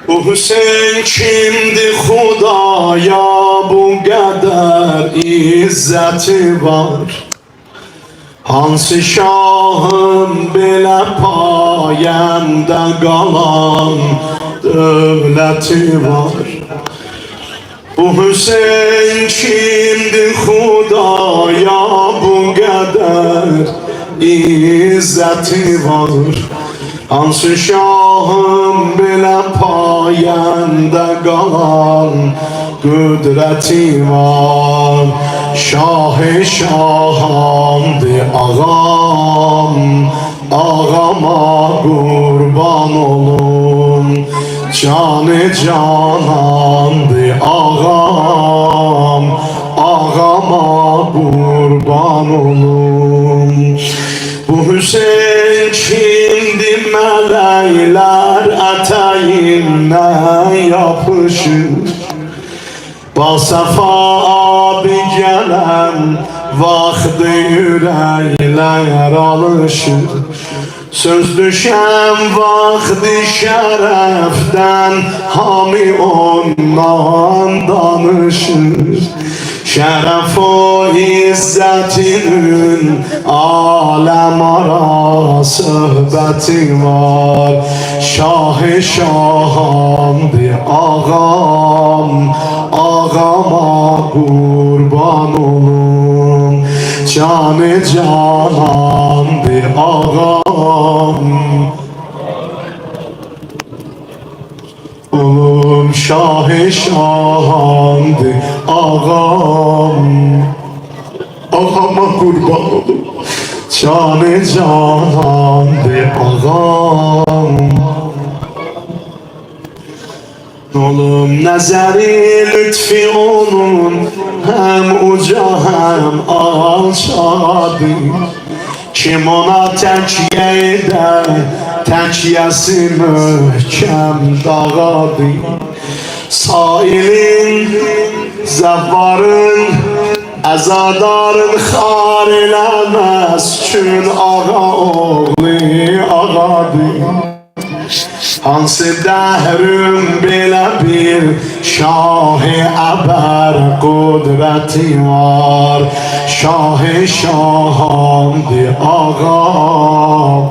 Bu Hüseyin kimdi Xudaya bu kadar izzeti var? Hansı şahın belə payəndə qalan dövləti var? Bu Hüseyin kimdi Xudaya bu kadar izzeti var? Hansı şahın belə payəndə qalan qüdrəti var? Şah-ı şahandı ağam, ağama qurban olum. Canı canandı ağam, ağama qurban olum. Bu Hüseyin kimdi mələklər ətəyindən yapışır? Basafa abi gələn vaxtı ürəklər alışır. Söz düşən vaxtı şərəfdən hamı ondan danışır. Şərəf o izzətinin aləm ara söhbəti var. Şah-ı şahandı ağam, ağama qurban olum. Canı canandı ağam, olum. Şah-ı şahandı ağam, ağama qurban olum. Canı canandı ağam. Olum nəzəri lütfi onun həm uca həm alçadır. Kim ona təkyə edər, təkyəsi möhkəm dağadır. Sailin, zəvvarın, əzadarın xar eləməz, çün ağa oğlu ağadır. Hansı dəhrün belə bir şah-ı əbər qudrəti var? Şah-ı şahandı ağam,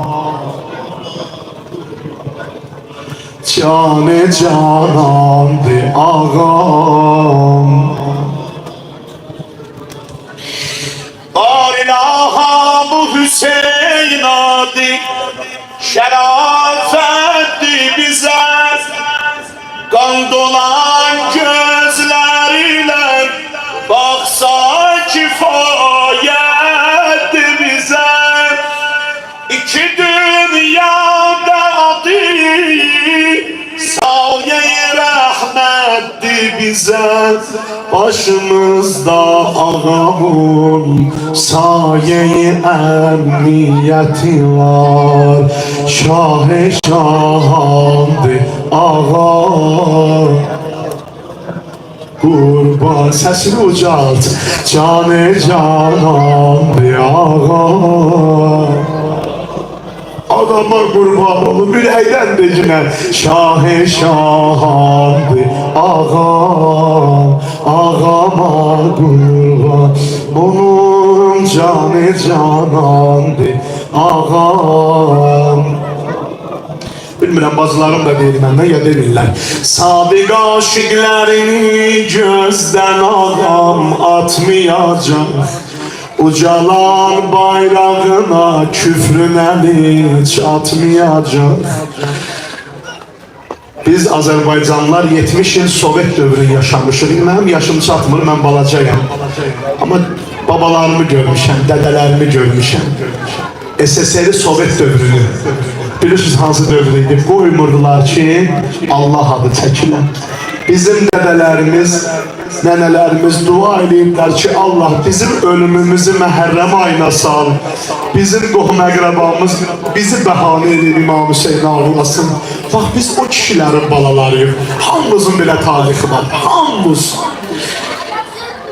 canı canandı ağam. Dar ilaha bu Hüseyin adı şərafətdir bizə. Qan dolan gözlərilə baxsa kifayətdir bizə. İki dünyada adı sayə-i rəhmətdir bizə. Başımızda ağamın sayə-i əmniyyəti var. Şah-ı şahandı ağam, qurban. Səsini ucalt. Canı canandı ağam, adama qurban olum. Ürəkdən deyinə şah-ı şahandı ağam, ağama qurban. Onun canı canandı ağam. Bilmirəm, bazılarım da deyir məndən ya demirlər. Sabiq aşiqlərini gözdən ağam atmayacaq. Ucalan bayrağına küfrün əli çatmayacaq. Biz Azərbaycanlılar 70 il Sovet dövrünü yaşamışıq. Mənim yaşım çatmır, mən balacayam. Amma babalarımı görmüşəm, dədələrimi görmüşəm. SSR Sovet dövrünü. Bilirsiniz hansı dövrüydü? Qoymurdular ki Allah adı çəkilən. Bizim dədələrimiz, nənələrimiz dua ediblər ki Allah bizim ölümümüzü məhərrəm ayına sal. Bizim qohum əqrabamız bizi bəhanə edib İmam Hüseyin ağlasın. Bax biz o kişilərin balalarıyıq. Hamımızın belə tarixi var. Hamımız.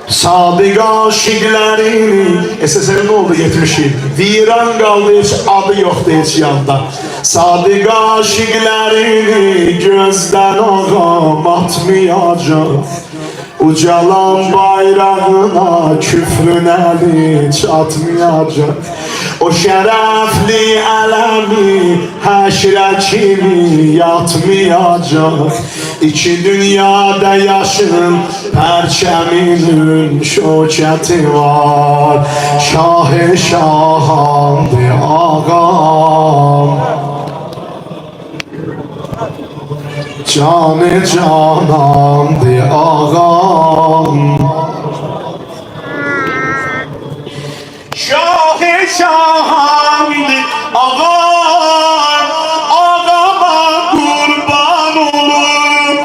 Sabiq aşiqlərini SSR nə oldu 70 il? Viran qaldı, heç adı yoxdur heç yanda. Sadık aşıklarını gözden ağam atmayacak. Ucalan bayrağına küfrün eli çatmayacak. O şerefli alemi həşrə kimi yatmayacak. İki dünyada yaşın perçeminin şöketi var. Şah-ı şahandı ağam, canı canandı ağam. Şah-ı şahandı ağam, ağama kurban olur.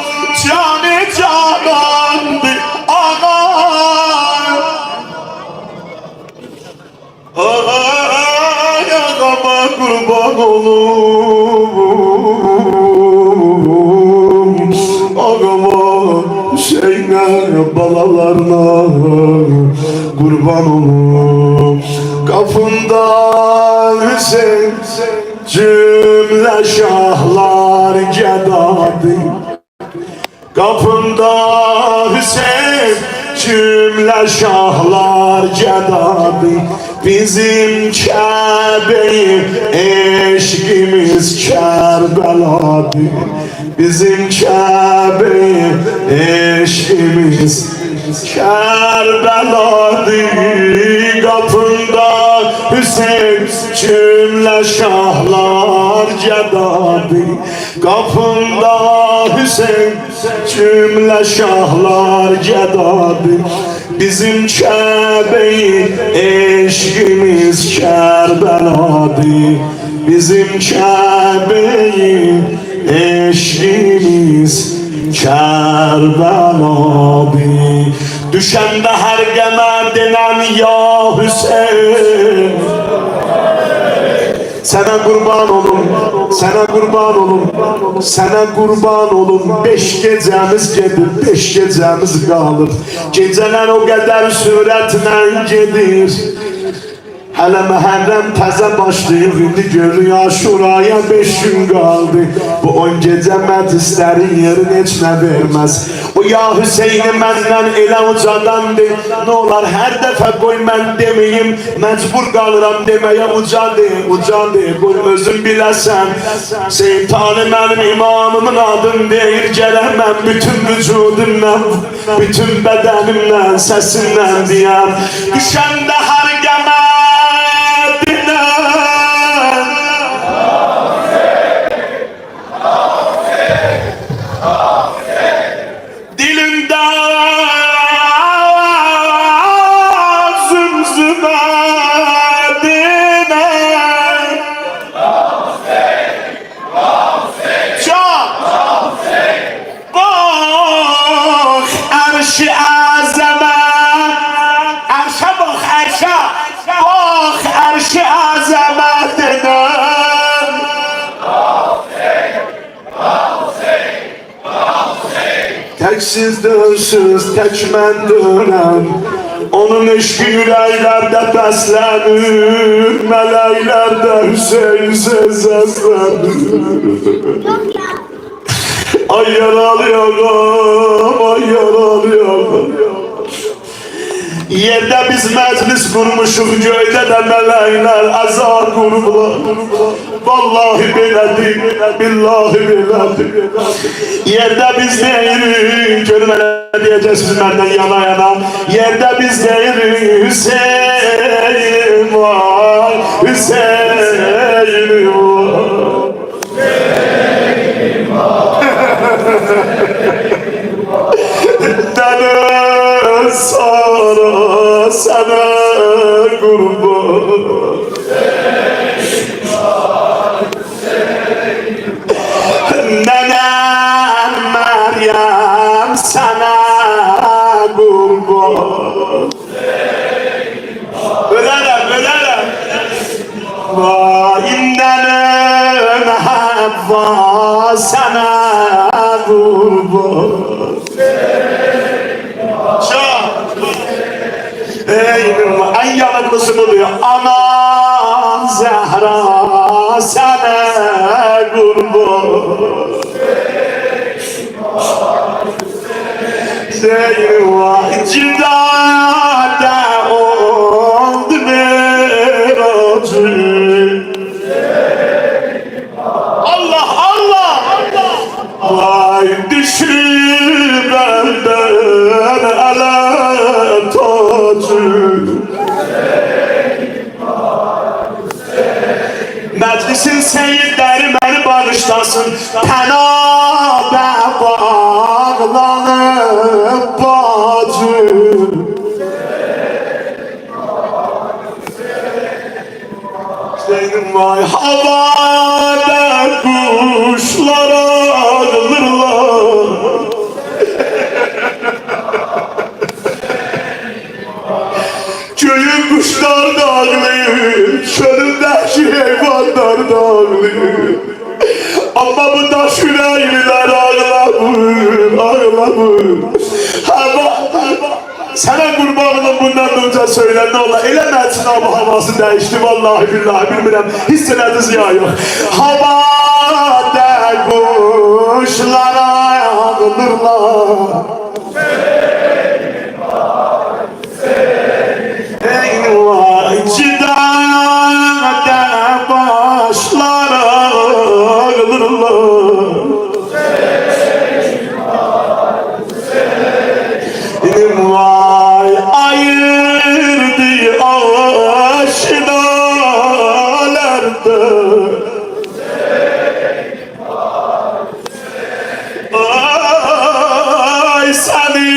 Canı canandı ağam, ay ağama kurban olur. Ağama Hüseyin'e balalarına kurban olum. Kapında Hüseyin cümle şahlar gedadı. Kapında Hüseyin cümle şahlar gedadı. Bizim Kabe'yi eşkimiz Kerbela'dı. Bizim Kabe'yi eşkimiz Kerbela'dı. Kapında Hüseyin cümle şahlar gedadı. Kapında Hüseyin cümle şahlar gedadı. Bizim Kabe'yi eşkimiz Kerbela'dı. Bizim Kabe'yi eşkimiz Kerbela'dı. Düşende her geme denen ya Hüseyin, sana kurban olun, sana kurban olun, sana kurban olun. 5 gecemiz gelir, 5 gecemiz kalır. Geceler o kadar süratle gelir. Hele Məhərrəm təzə başlayıb, indi görür Aşuraya 5 gün qaldı. Bu 10 gecə məclislərin yerin heç nə verməz. O ya Hüseyni məndən elə ucadandı. Nə olar hər dəfə qoy mən deməyim, məcbur qalıram deməyə ucadı, ucadı. Qoy özün biləsən, şeytanı mənim imamımın adını deyir. Gələk mən bütün vücudumdan, bütün bədənimlə, səsimlə deyəm. Düşəndə hər qəmə Teksiz dönsüz tek mən dönəm. Onun eşki yüreklerde bəslənir, mələklər də Hüseyin səslənir. Ay yaralı ağam, ay yaralı ağam. Yerde biz meclis kurmuşuz, göyde de melekler azar kurublar. Vallahi belədir, billahi belədir. Yerde biz deyirik, görün elə deyəcəksiniz məndən yana yana. Yerde biz deyirik, Hüseyin var, Hüseyin var. Hüseyin var. Dene sana, sana kurban. Nenem Meryem sana kurban. Ölerim, ölerim. Vay nenem Havva sana kurban. En yanıklısı buluyor. Aman Zehra sana Hüseyin var cidade oldu meracı. Allah Allah vay düşür benden ele tacı. Meclisin seyirleri beni bağışlasın. Tenabe bağlanıp bacı. Senin vay havada kuşlar ağırlar. Köyün kuşlar dağılıyor, çölündeki hayvanlar dağılıyor. Ama bu taş yüreğliler ağlamır, ağlamır. Sana kurbanım bundan önce söyle ne ola. Eləməsin ama havası değişti vallahi billahi bilmirəm. Hiss elədiniz ya yok. Havada kuşlar ağırlar. Cidade başlar ağırlar. Vay ayırdı aşinalarda. Ay seni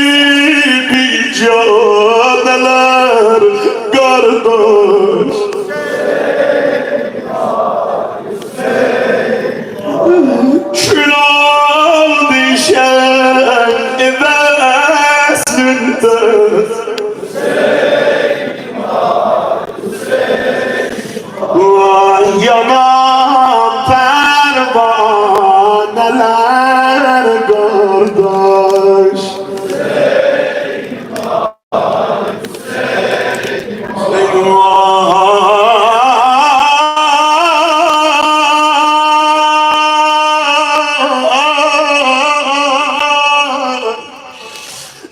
bir caneler kardeş. Şunal düşen evesinde. Vay yanan pervaneler kardeş.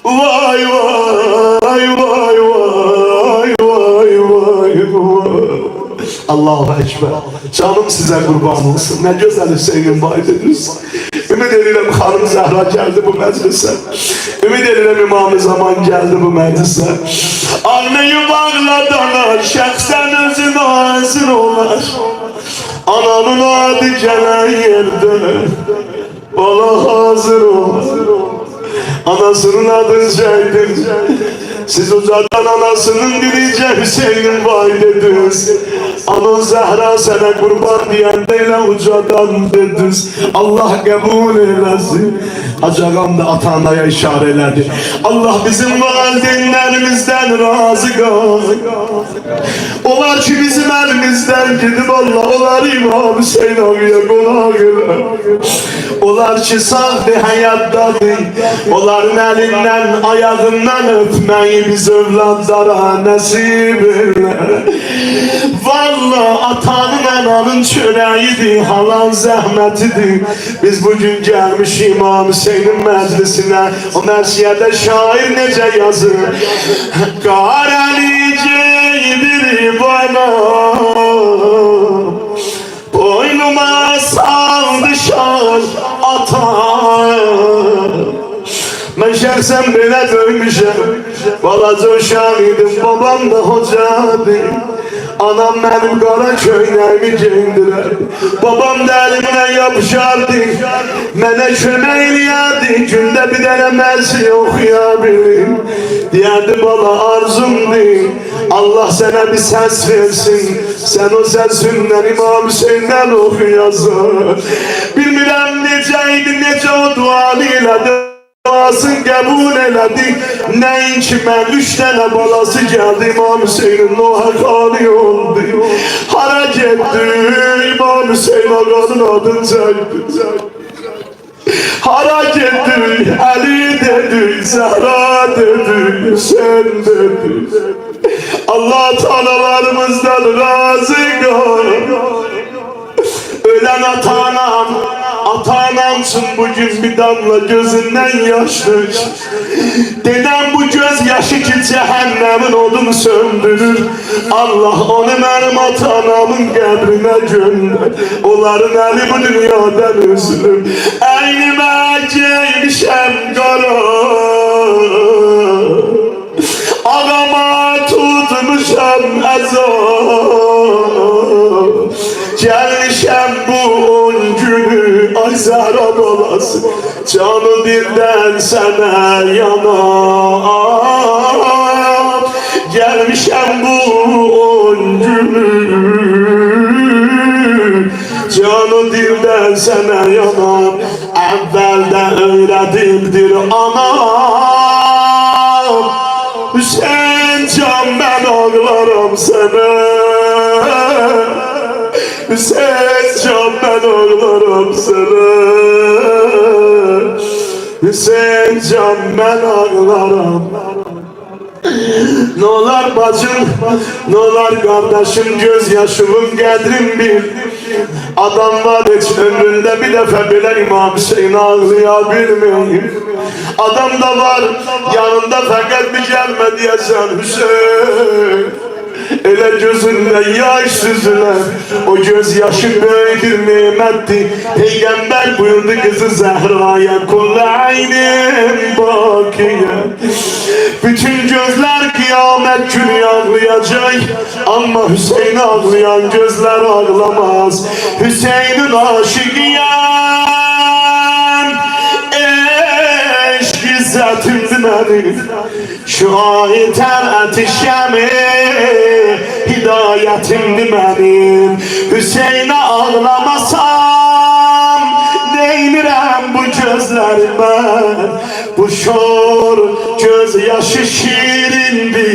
Vay vay vay vay vay vay vay. Allahu Ekber. Canım size kurban olsun. Ne güzel Hüseyin vaidiniz. Ümid edirəm Xanım Zəhra geldi bu meclise. Ümid edirəm İmam-ı Zaman geldi bu meclise. Anneyi bağladana şəxsən özün ağzın olar. Ananın adı gelen yerde bala hazır olar. Anasının adı Zeydin. Siz uzadan anasının dirice Hüseyin valideniz. Anın Zəhra sana kurban diyendeyle ucadan dediniz. Allah kabul eylesin. Acağam da ata-anaya işare elədi. Allah bizim valideynlerimizden razı kal. Onlar ki bizim elimizden gidip Allah onlar İmam Hüseyin ağaya konak elə. Onlar ki sağdı hayattadır. Onların elinden ayağından öpmeyi biz evlatlara nasip eyle. Vallahi atanın ananın çöreğidir, halan zahmetidir. Biz bugün gelmiş İmam Hüseyin'in meclisine. O mersiyede şair nece yazır. Karelicedir bana, boynuma saldı şan ata. Ben şahsen belə döymüşəm. Balaca uşaq idim, babam da hocadı. Anam benim qara köynəyimi geyindirər. Babam da əlimdən yapışardı. Mənə kömək eləyərdi. Gündə bir dənə mərsi oxuya bilim. Deyərdi bala arzumdur. Allah sənə bir səs versin. Sən o səsündən İmam Hüseyin'dən oxuyasın. Bilmirəm necə idi, necə o duanı elədi. Duasın qəbul elədi. Nəinki mən 3 dənə balası gəldi. İmam Hüseyin'in o haqqani oldu. Hara getdi İmam Hüseyin ağanın adını çəkdi. Hara getdi Ali dedi, Zəhra dedi, Hüseyin dedi. Allah atalarımızdan razı qal. Ölen atanam Ata-anam için bugün bir damla gözünden yaş dök. Dedem bu göz yaşı ki cehennemin odunu söndürür. Allah onu benim ata-anamın kabrine gönder. Onların eli bu dünyadan üzülür. Eynime giymişem kara, ağama tutmuşam ezan. Gelmişem bu 10 günü ay Zahra balası, canı dilden sana yanar. Gelmişem bu 10 günü, canı dilden sana yanar. Evvelden öğretimdir anam, Hüseyin can ben ağlarım sana. Hüseyin can ben ağlarım sana. Hüseyin can ben ağlarım. Ne olar bacım, ne olar kardeşim, gözyaşımın kadrim bil. Adam var hiç ömründe bir defa bile İmam Hüseyin ağlayabilmeyim. Adam da var yanında fakat bir gelme diyeceksin Hüseyin. Ele gözünden yaş süzülen o gözyaşı böyle bir nimetti. Peygamber buyurdu kızı Zehra'ya, kulle aynim bakiye. Bütün gözler kıyamet günü ağlayacak ama Hüseyin ağlayan gözler ağlamaz. Hüseyin'in aşıkıyım, eşk izzetimdi benim. Şu ayetel ateşemi hidayetimdi benim. Hüseyin'e ağlamasam neynirem bu gözlerime. Bu şor gözyaşı şirindi,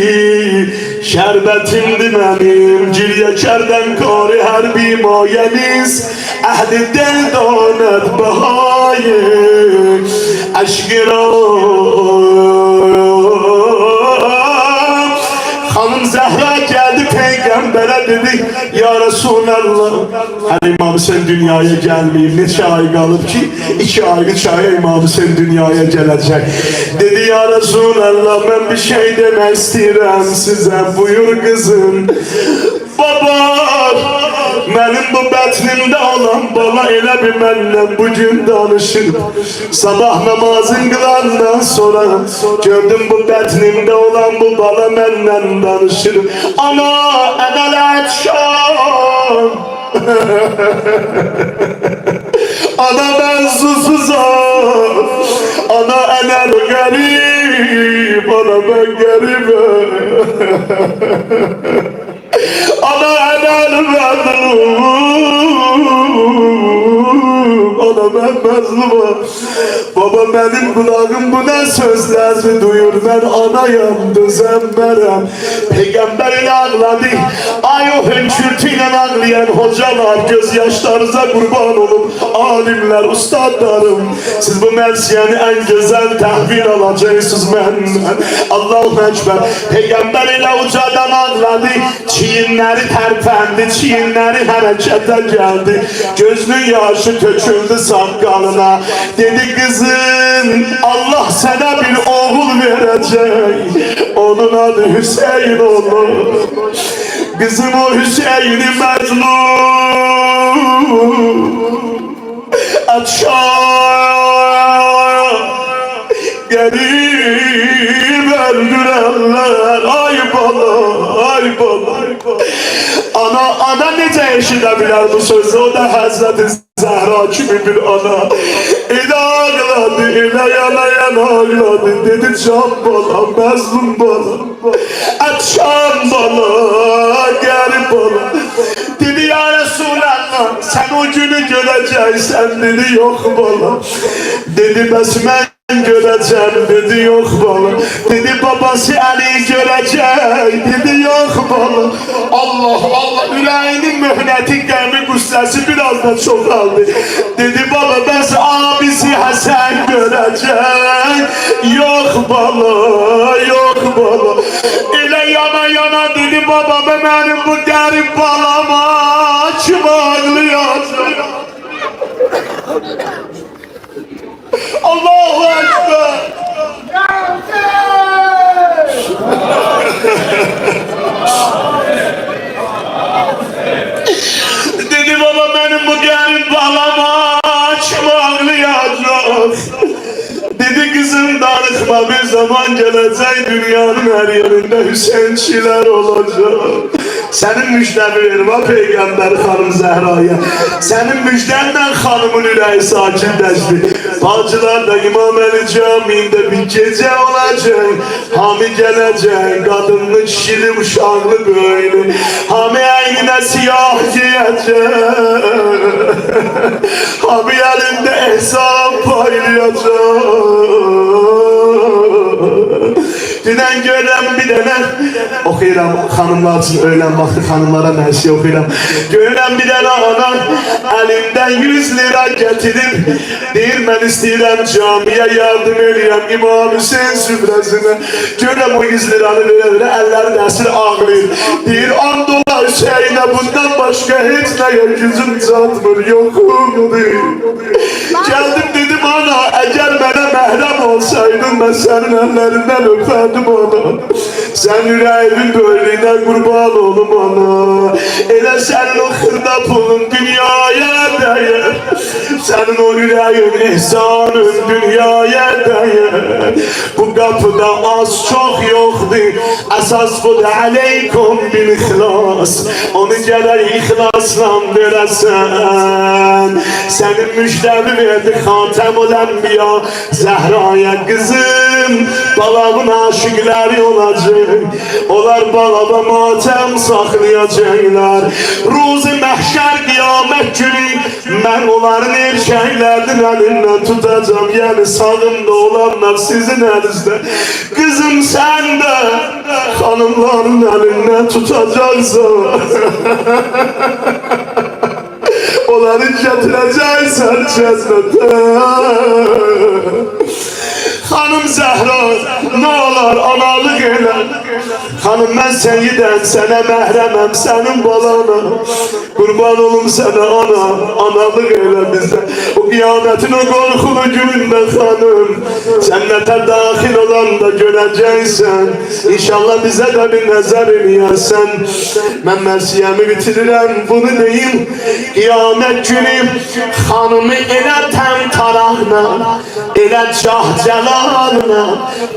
şerbetimdi benim. Cilyekerden kari her bir mayemiz, ehli del danet bahayı aşkına. Hanım Zehra geldi peygambere dedi, ya Resulallah, hani İmam Hüseyin dünyaya gelmeyeyim, neçe ay kalıp ki 2 ay 3 ay İmam Hüseyin dünyaya gelecek. Dedi ya Resulallah, ben bir şey demek istedim size, buyur kızım. Baba, benim bu bətnimdə olan bala elə bir mənlə bugün danışır. Sabah namazın qılandan sonra gördüm bu bətnimdə olan bu bala mənlə danışır. Ana, ədələt şan. Ana ben susuzam. Ana enel garip. Ana ben garibim. Ana enel mazlum. Ana ben mazlumum. Baba benim kulağım bu ne sözlerdi duyur. Ben anayım, düzenberem. Peygamber ile ağladı. Ay o hünkürtüyle ağlayan hocalar, gözyaşlarınıza kurban olun. Alimler, ustadlarım, siz bu mersiyeni en güzel tahvil alacaksınız benden. Allahu Ekber. Peygamber ile ucadan ağladı. Çiğinleri terpendi, çiğinleri harekete geldi. Gözünün yaşı töküldü sakalına. Dedi kızım, Allah sana bir oğul verecek. Onun adı Hüseyin olur. Kızım o Hüseyin'i mezlum aşağı gelip öldürenler. Ay bala, ay bala. Ana necə eşidebilir bu sözü? O da Hazreti Zahra gibi bir ana. İle ağladı, ile yanayan ağladı. Dedi can bala, mezlum bala, açan bala, geri bala. Dedi ya Resulallah, sen o günü göreceksen. Dedi yok bala. Dedi ben göreceğim, dedi yok bala. Dedi babası Ali görecek, dedi yok bala. Allah Allah, yüreğinin mühneti, gelmi kustası biraz da çok aldı. Dedi baba ben abisi Hasan görecek, yok bala, yok bala. İle yana yana dedi baba, benim bu garip balama kim ağlıyor? Allahu Ekber. Dedi baba benim bu gelin bağlama açma ağlayacak. Dedi kızım darıkma bir zaman gelecek dünyanın her yerinde Hüseyinçiler olacak. Senin müjden verme Peygamber Hanım Zehra'ya. Senin müjdenle hanımın yüreği sakinleşti. Bacılar da İmam Ali Camii'nde bir gece olacak. Hami gelecek, kadınlı kişili uşaklı böyle. Hami eynine siyah giyecek. Hami elinde hesap paylayacak. Dünen görəm bir dənə oxuyuram xanımlar üçün öğlen vaxtı xanımlara mərsi oxuyuram. Görəm bir dənə ana əlimdən 100 lira gətirib deyir mən istəyirəm camiyə yardım eləyəm İmam Hüseyin süfrəsinə. Görəm o 100 liranı verə əlləri əsir ağlayır. Deyir $10 Hüseyinə bundan başqa heç nəyə gücüm çatmır yoxumdur. Gəldim dedim ana əgər mənə məhrəm olsaydın mən sənin əllərindən öpərdim ana. Sen yüreğimin böylüğüne kurban olum ana. Elə senin o xırda pulun dünyaya değer. Senin o yüreğin ihsanın dünyaya değer. Bu kapıda az çok yoktu. Esas bu da aleykum bil ihlas. Onu gerek ihlasla veresen. Senin müjdemi verdi Hatemül Enbiya Zehra'ya kızım. Babamın aşıkları olacak. Onlar babama matem saklayacaklar. Ruzi məhşər qiyamət günü mən onların erkəklərinin əlindən tutacağım. Yəni sağımda olanlar sizin əlinizdə. Kızım sen de hanımların əlindən tutacaqsan. Onları gətirəcəksən cənnətə. Hanım Zəhra ne olar analık elə. Hanım ben seyiden sənə məhrəməm sənin balana. Kurban olum sənə ana analık elə bizdə. O kıyametin o korkulu gününde hanım cennete dahil olan da göreceksen. İnşallah bize de bir nəzər eləyərsən. Mən mərsiyəmi bitirirəm bunu deyim. Kıyamet günü hanımı elə təm tarahla elə cah cəlalına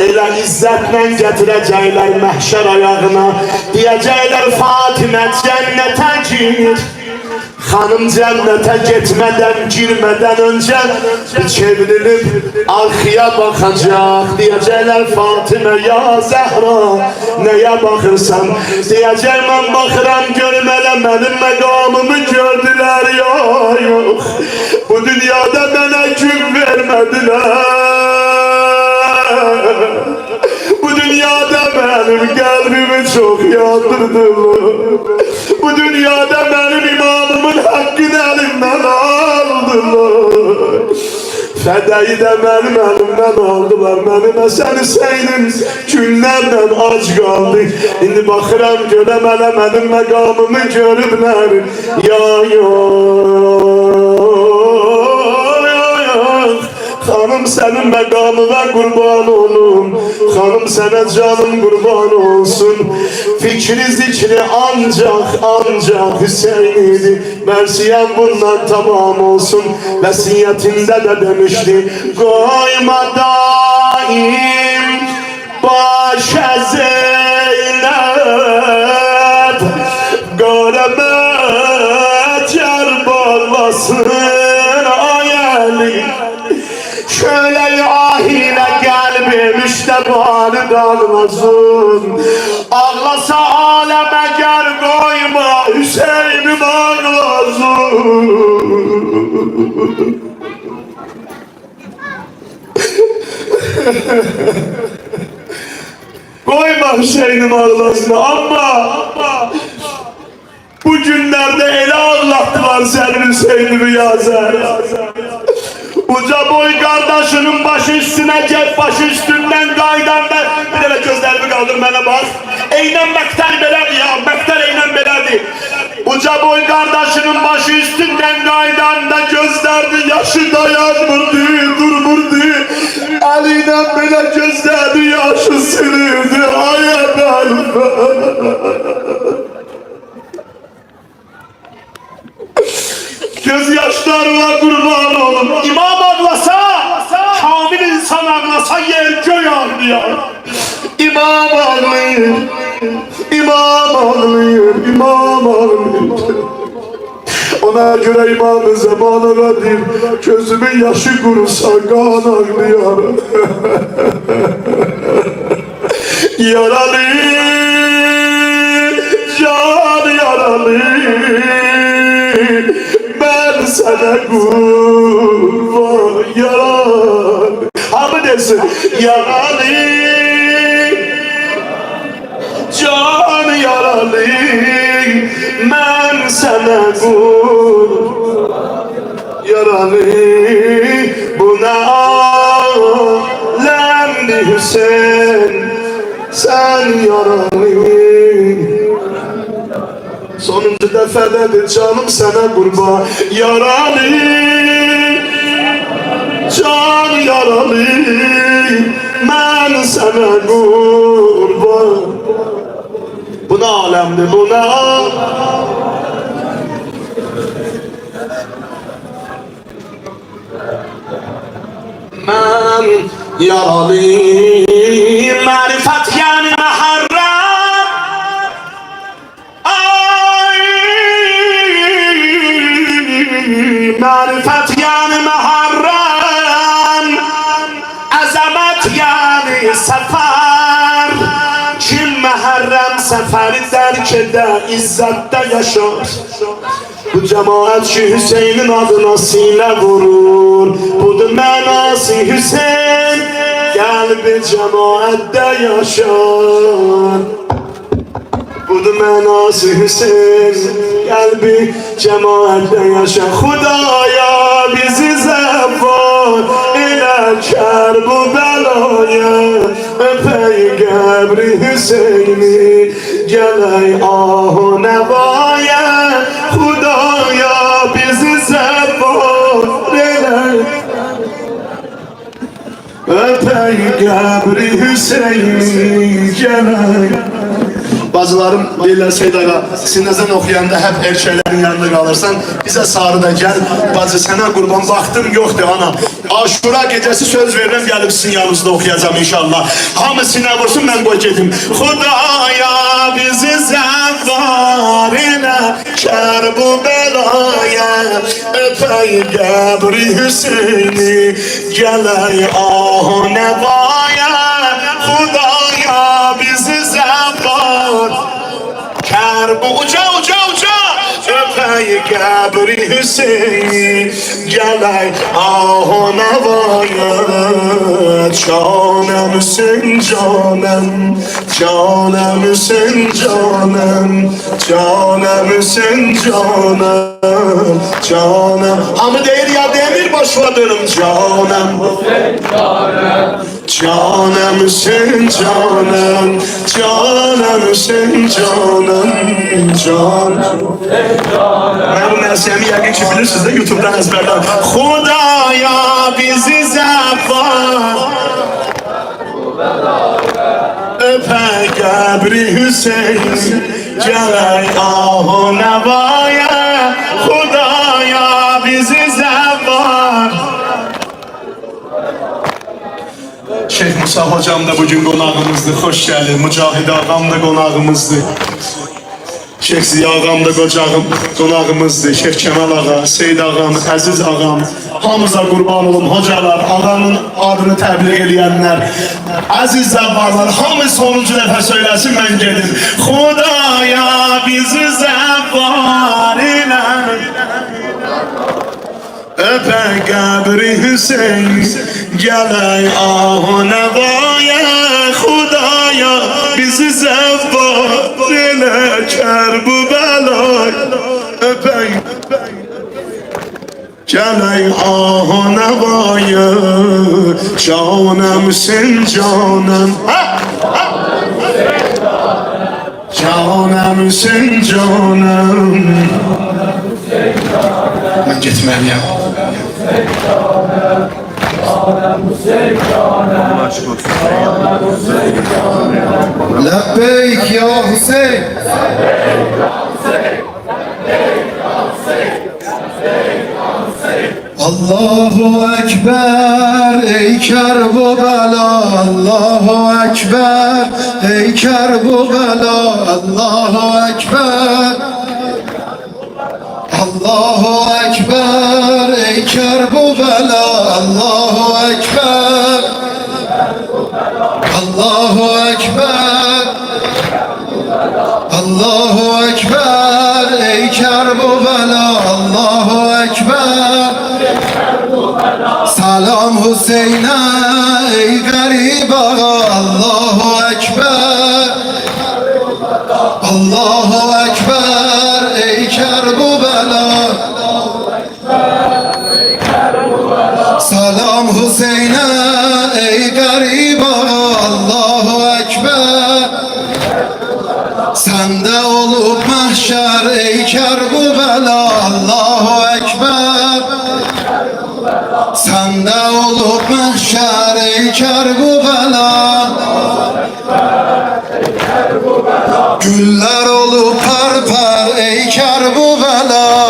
elə izzətlə gətirəcəklər məhşər ayağına. Deyəcəklər Fatimə cənnətə gir. Hanım cennete gitmeden girmeden önce çevrilip arkaya bakacak. Diyecekler Fatime ya Zehra neye bakırsan. Diyecek ben bakıram görmele benim mekamımı gördüler ya yok. Bu dünyada bana gün vermediler. Bu dünyada benim kalbimi çok yandırdılar. Bu dünyada benim imamımın hakkını elimden aldılar. Fədəyi də mənim əlimdən aldılar. Mənim Həsən Hüseynim günlərlə ac qaldı. İndi baxıram görəm hələ mənim məqamımı görüblər. Ya Hanım senin mekamına kurban olun. Hanım sana canım kurban olsun. Fikri zikri ancak Hüseyin'iydi. Mersiyem bunlar tamam olsun. Vesiyetinde de demişti. Koyma daim başa Zeynep. Göreme cer bağlasın ayeli. Şöyle ahine gelmem işte bana kalmasın. Ağlasa aleme gel koyma Hüseyin'im ağlasın. Koyma Hüseyin'im ağlasın ama bu günlerde ele ağlattılar senin Hüseyin'imi ya Zehra. Uca boy kardeşinin başı üstüne cep, başı üstünden kaydan da bir de gözlerimi kaldır bana bak. Eynen mekter belədi ya, mekter eynen belədi. Uca boy kardeşinin başı üstünden kaydan da gözlerdi yaşı dayanmırdı, durmurdu. Eliyle böyle gözlerdi yaşı silirdi, hayat alfa. Gözyaşlarına kurban olun. İmam ağlasa, kamil insan ağlasa yer göğe ağlıyor. İmam ağlıyor, İmam ağlıyor, İmam ağlıyor. Ona göre İmam-ı Zaman'a verdim, gözümün yaşı kurusa kan ağlıyor. Yaralı, can yaralı. Ben sana kurban yaralı. Hamı desin yaralı, can yaralı. Ben sana kurban yaralı. Buna alemdi Hüseyin, sen yaralı. Sonuncu defededir canım sana kurban yaralı, can yaralı. Ben sana kurban. Buna alemdi buna. Ben yaralı. Marifet yani maharram. Marifet yani muharram, azamet yani sefer. Kim muharram seferi derk eder, izzette yaşar. Bu cemaat ki Hüseyin'in adına sine vurur. Budur mənası Hüseyin, kalbi cemaatte yaşar. Budur mənası Hüseyin, kalbi cemaatle yaşa. Hudaya bizi zevvar ile kar bu belaya. Öpey gebri Hüseyin'i geley ahu nevaya. Hudaya bizi zevvar ile öpey gebri Hüseyin'i geley. Bazılarım deyirlər Seyid ağa, sinəzən oxuyanda hep erkəklərin yanında kalırsan, bize sarı da gel, bacı sənə qurban vaxtım yoxdur ana. Aşura gecesi söz verirəm, gəlib sizin yanınızda oxuyacağım inşallah. Hamı sinə vursun, mən qoy gedim. Xudaya bizi zəvvar ilə, kər bu belaya. Öpey qəbri Hüseyni, gələk ahu nevaya. Xudaya bizi zəvvar, kər bu uca uca uca. Öpey qəbri Hüseyin, gələk ahu nevaya. Canım Hüseyin canım, canım Hüseyin canım, canım Hüseyin canım, canım. Hamı deyir ya demir başıma dönüm canım Hüseyin canım. Canım Hüseyin canım, canım Hüseyin canım, canım. Ben bu nəsiyemi yəqin ki bilirsiniz de YouTube'dan ezberler. Xudaya bizi zəvvar, öpey qəbri Hüseyin, gələk ahu nevaya. Xudaya bizi zəvvar. Şeyh Musa hocam da bugün qonağımızdır, xoş gəlir. Mücahid ağam da qonağımızdır. Şeyh Ziya ağam da qonağımızdır. Şeyh Kemal ağa, Seyid ağam, Əziz ağam. Hamıza qurban olum hocalar, ağanın adını təbliğ eləyənlər. Əziz zəvvarlar, hamı sonuncu dəfə söyləsin, mən gedim. Xudaya bizi zəvvar ilə, öpey qəbri Hüseyin, gələk ahu nevaya. Xudaya bizi zəvvar ilə, kər bu belay. Öpey Gələk ahana vayı canəmsin canəm Canəmsin canəm Mən getməliyəm Lebbeyk ya Hüseyin Allahu Ekber ey Kerbela Allahu Ekber ey Kerbela Allahu Ekber Allahu Ekber ey Kerbela Allahu Ekber Allahu Ekber Allahu Ekber ey Kerbela Allahu Ekber Salam Hüseyin'e ey garip ağa Allahu Ekber Allahu Ekber ey Kerbela Salam Hüseyin'e ey garip ağa Allahu Ekber Sende olup mahşer ey Kerbela Allahu Ekber Sende olup mahşer ey Kerbela Güller olup parpar ey Kerbela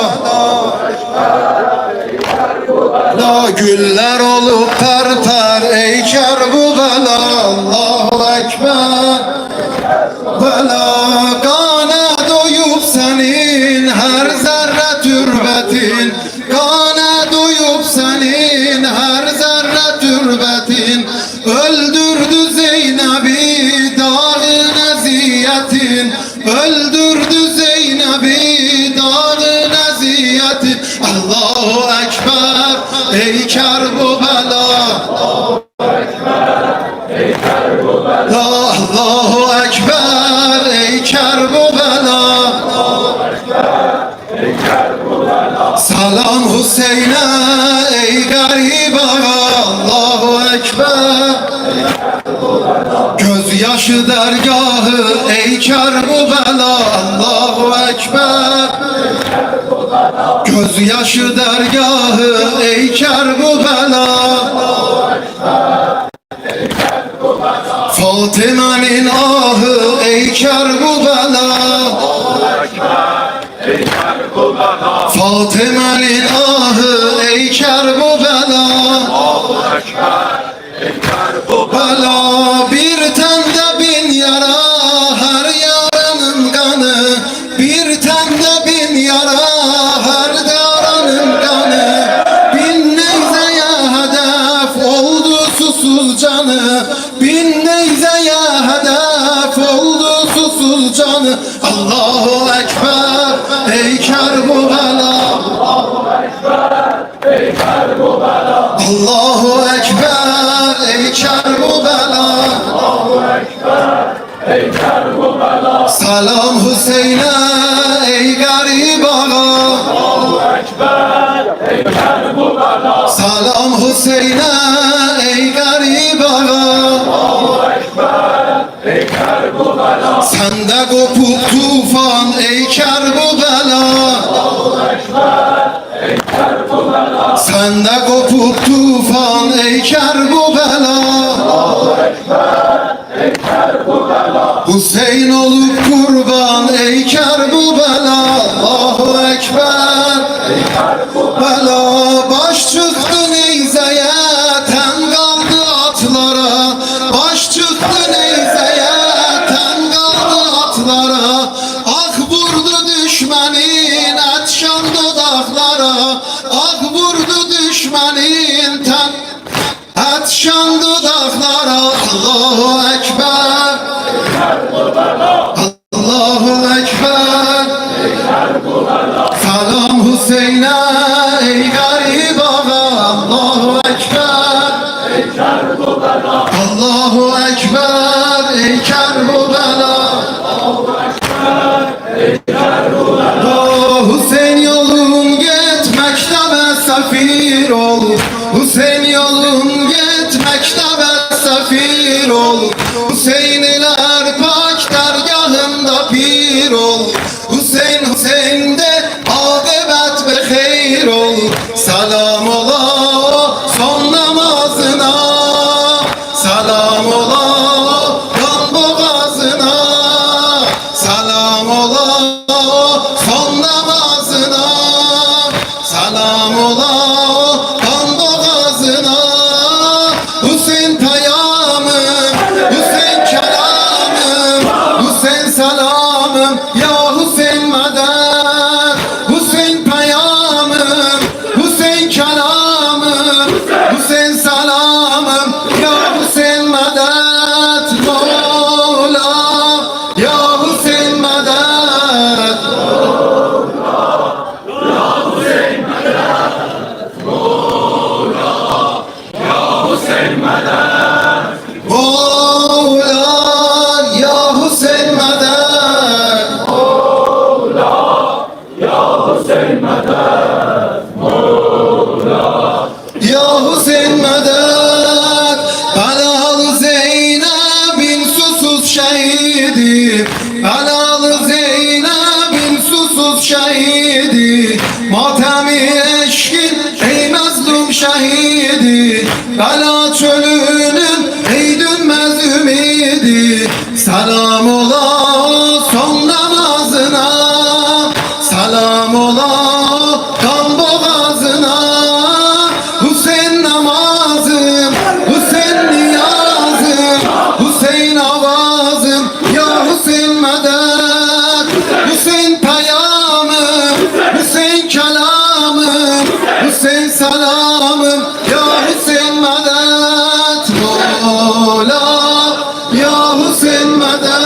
Güller olup parpar ey Kerbela Allahu Ekber Vela kana doyup senin her zerre türbetin Kana doyup senin her zerre türbetin Öldürdü Zeynep'i dağın eziyetin Öldürdü Zeynep'i dağın eziyetin Allahu Ekber ey Kerbela Allahu Ekber ey Kerbela Salam Hüseyin'e ey garip ağa Allahu Ekber Gözyaşı dergahı ey Kerbela Allahu Ekber Gözyaşı dergahı ey Kerbela Fatime'nin ahı ey Kerbela Fatime'nin ahı ey Kerbela Bela bir tende bin yara her yaranın kanı Bir tende bin yara her yaranın kanı Bin neyzeye hedef oldu susuz canı Bin neyzeye hedef oldu susuz canı Allahu Ekber ey Kerbela Allahu Ekber ey Kerbela Salam Hüseyin'e ey garip ağa Salam Hüseyin'e ey garip ağa Sende kopup tufan ey Kerbela Sende kopup tufan ey Kerbela Hüseyin olup kurban ey Kerbela Allahu Ekber Bela baş çıktı neyzeye ten kaldı atlara Baş çıktı neyzeye ten kaldı atlara Ah vurdu düşmenin etşan dudaklara Ah vurdu düşmenin ten etşan dudaklara Allahu Ekber Allahu Ekber Salam Hüseyin'e ey garip ağa Allahu Ekber Allahu Ekber ey Kerbela Hüseyin yolun gitmekte mesafe Mevla ya Hüseyin medet. Ya Hüseyin medet. Belalı Zeynep'in susuz şehidi. Belalı Zeynep'in susuz şehidi. Matemi eşkin ey mazlum şehidi. Bela çölünün ey dönmez ümidi. Selam ola son namazına. Selam ola kan boğazına. Hüseyin namazım, Hüseyin niyazım, Hüseyin avazım, ya Hüseyin medet. Hüseyin peyamım, Hüseyin kelamım, Hüseyin selamım, ya Hüseyin medet. Mola ya Hüseyin medet.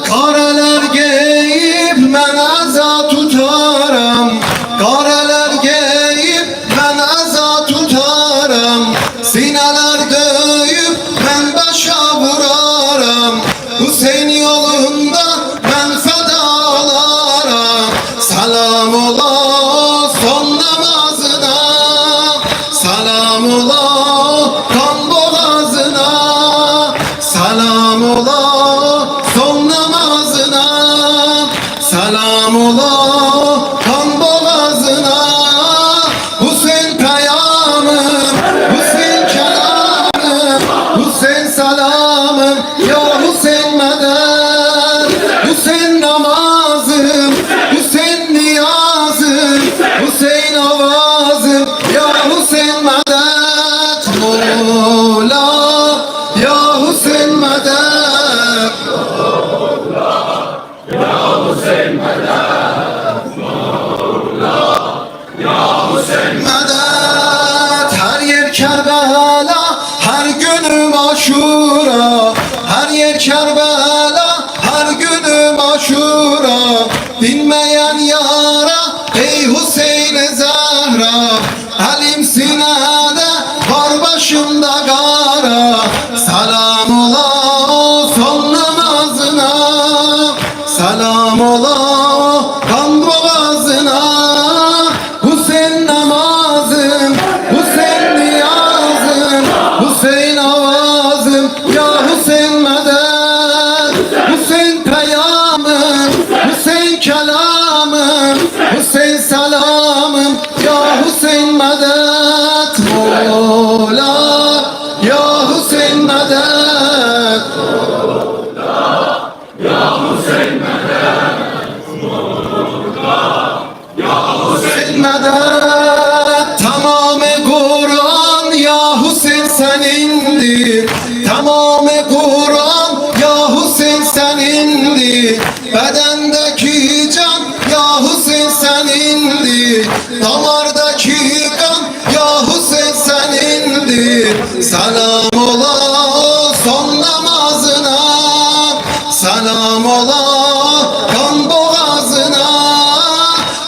Kareler geyip ben aza tutaram. Kareler geyip ben aza tutaram. Sineler döyüp ben başa vuraram. Hüseyin yolunda ben fedalarım. Selam ola son namazına. Selam ola kan boğazına. Selam ola son namazına. Selam ola kan boğazına. Hüseyin peyamım, Hüseyin kelamım, Hüseyin selamım, ya Hüseyin medet. Hüseyin namazım, Hüseyin niyazım, Hüseyin avazım, ya Hüseyin medet. Mola ya Hüseyin medet. Medet her yer Kerbela, her günüm Aşura. Her yer Kerbela, her günüm Aşura. Dinmeyen yara ey Hüseyin Zehra. Elim sinede var başımda gara. Selam ola son namazına. Selam ola kan boğazına. Hüseyin namazım, Hüseyin niyazım, Hüseyin avazım, ya Hüseyin medet. Hüseyin peyamım, Hüseyin kelamım, Hüseyin selamım, ya Hüseyin medet. Mola ya Hüseyin medet. Hüseyin medet. Tamamı Kur'an ya Hüseyin senindir. Tamamı Kur'an ya Hüseyin senindir. Bedendeki can ya Hüseyin senindir. Damardaki kan ya Hüseyin senindir. Selam ola son namazına. Selam ola kan boğazına.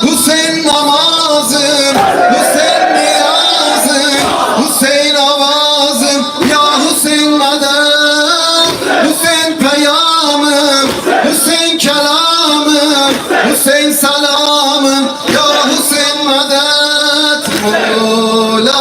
Hüseyin namazım, Hüseyin niyazım, Hüseyin avazım, ya Hüseyin medet. Hüseyin peyamım, Hüseyin kelamım, Hüseyin selamım, ya Hüseyin medet. Mola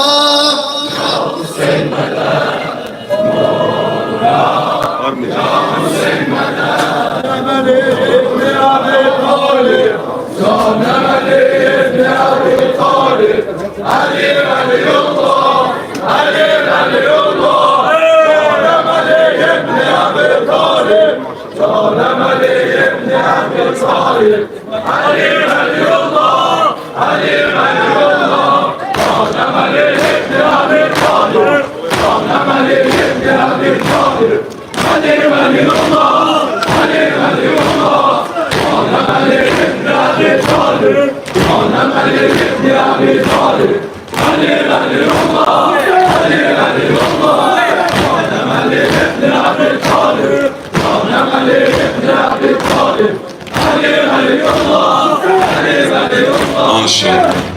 Ali danışın.